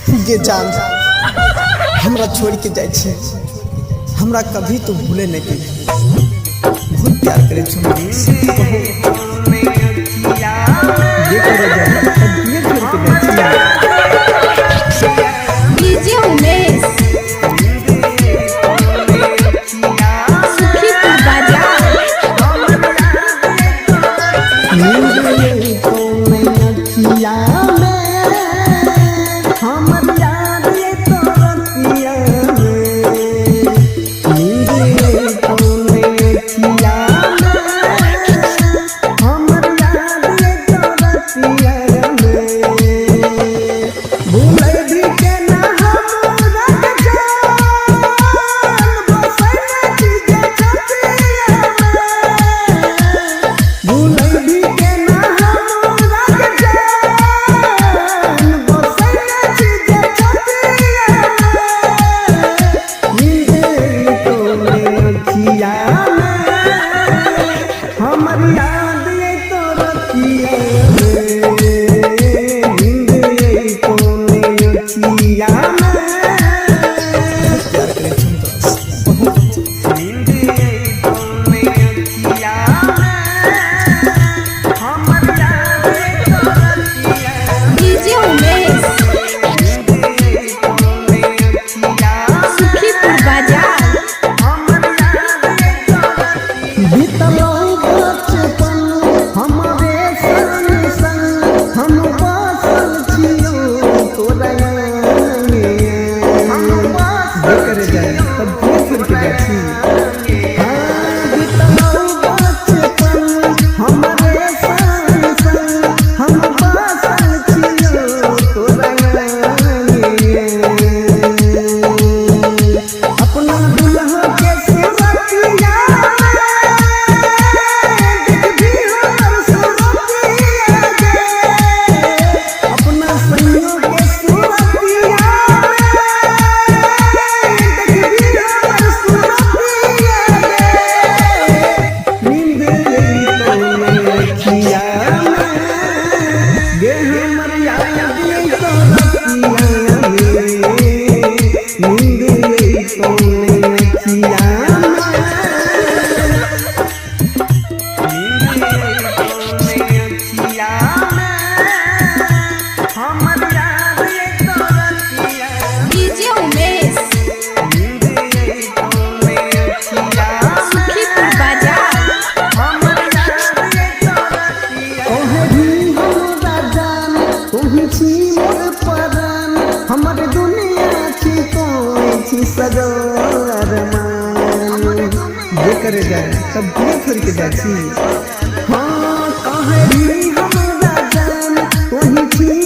गे जान हमरा छोड़ के जाए छे, हमरा कभी तो भूले नहीं के, बहुत प्यार करे छो ये करे जान ये छोड़ के जाए डीजे उमेश सुखीपुर बाजार ये करे जाए सब दूर छोड़ के जाए हाँ कहे भी हमरा जान वही